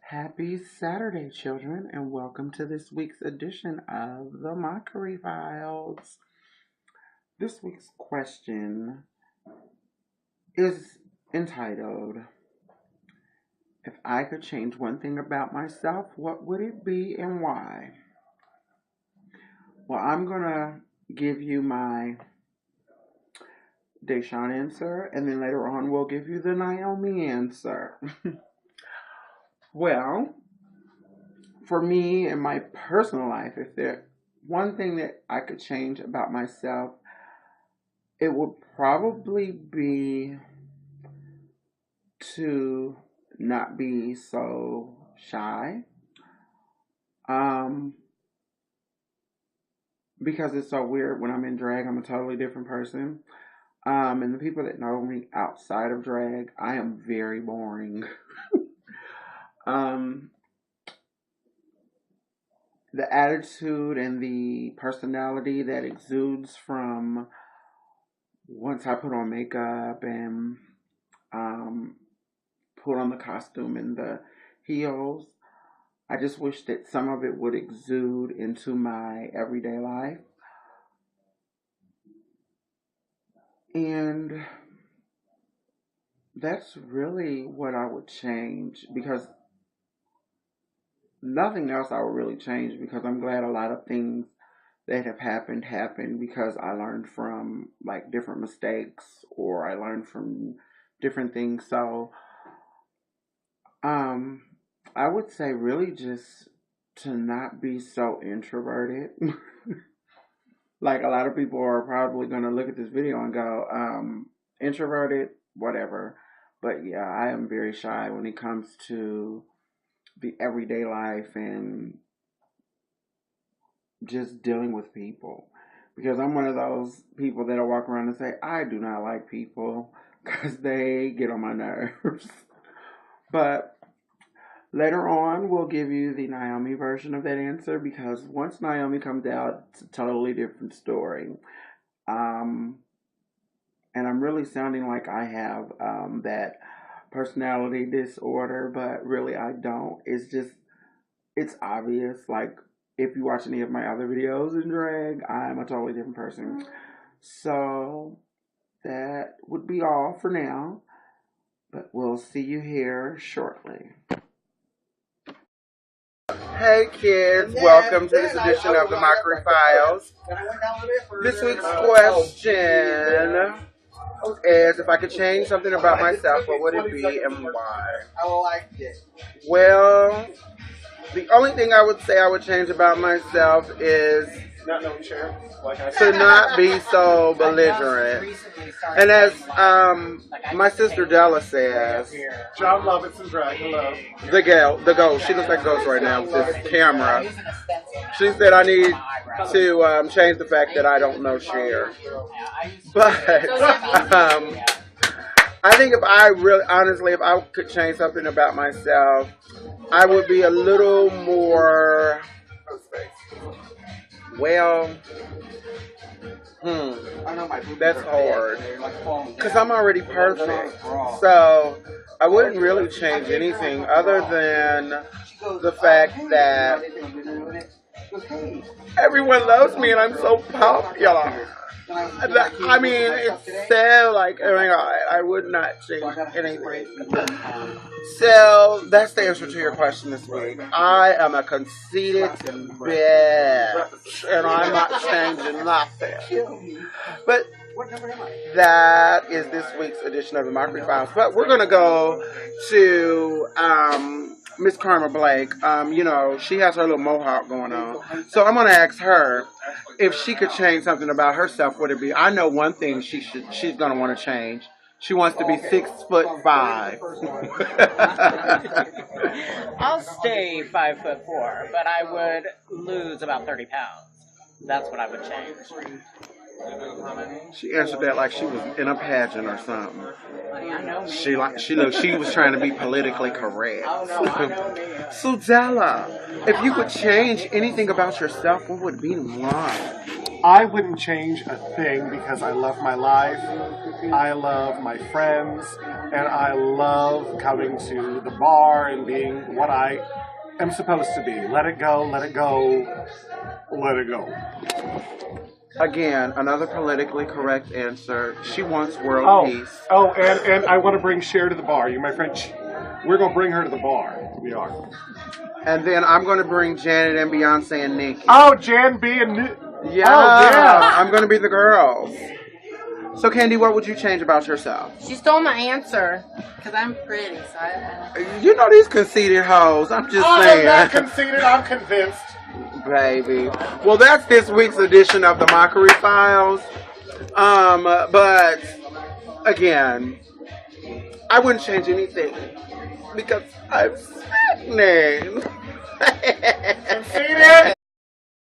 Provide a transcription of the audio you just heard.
Happy Saturday, children, and welcome to this week's edition of the Mockery Files. This week's question is entitled, "If I could change one thing about myself, what would it be and why?" Well, I'm going to give you my Deshaun answer, and then later on we'll give you the Naomi answer. Well, for me in my personal life, if there's one thing that I could change about myself, it would probably be to not be so shy. Because it's so weird when I'm in drag, I'm a totally different person. And the people that know me outside of drag, I am very boring. The attitude and the personality that exudes from once I put on makeup and put on the costume and the heels, I just wish that some of it would exude into my everyday life. And that's really what I would change, because nothing else I would really change, because I'm glad a lot of things that have happened because I learned from like different mistakes, or I learned from different things. So I would say really just to not be so introverted. Like a lot of people are probably going to look at this video and go, introverted, whatever. But yeah, I am very shy when it comes to the everyday life and just dealing with people. Because I'm one of those people that'll walk around and say, I do not like people because they get on my nerves. But later on, we'll give you the Naomi version of that answer, because once Naomi comes out, it's a totally different story. And I'm really sounding like I have that personality disorder, but really I don't. It's obvious. Like, if you watch any of my other videos in drag, I'm a totally different person. So that would be all for now, but we'll see you here shortly. Hey kids, welcome to this edition of the Mockery Files. This week's question is, if I could change something about myself, what would it be and why? Well, the only thing I would say I would change about myself is to not be so belligerent. And as my sister Della says, John Lovitz and drag, hello. The ghost, she looks like a ghost right now with this camera. She said I need to change the fact that I don't know Cher. But I think if I could change something about myself, I would be a little more, that's hard, because I'm already perfect. So I wouldn't really change anything other than the fact that everyone loves me and I'm so popular. I mean, it's so like, oh my God, I would not change anything. So that's the answer to your question this week. I am a conceited bitch, and I'm not changing nothing. But that is this week's edition of the Mockery Files. But we're going to go to Miss Karma Blake. She has her little mohawk going on. So I'm going to ask her if she could change something about herself. Would it be? I know one thing she's going to want to change. She wants to be 6'5". I'll stay 5'4", but I would lose about 30 pounds. That's what I would change. She answered that like she was in a pageant or something. She was trying to be politically correct. So Della, if you could change anything about yourself, what would it be and why? I wouldn't change a thing because I love my life. I love my friends. and I love coming to the bar and being what I am supposed to be. Let it go, let it go, let it go. Again, another politically correct answer. She wants world peace. Oh, and I want to bring Cher to the bar. You, my friend, we're going to bring her to the bar. We are. And then I'm going to bring Janet and Beyonce and Nicki. Oh, Jan B and Yeah, oh, yeah. I'm going to be the girls. So, Candy, what would you change about yourself? She stole my answer because I'm pretty. So I You know these conceited hoes. I'm just I'm saying. not conceited. I'm convinced. Baby. Well, that's this week's edition of the Mockery Files. But, again, I wouldn't change anything because I'm sickening. Conceited.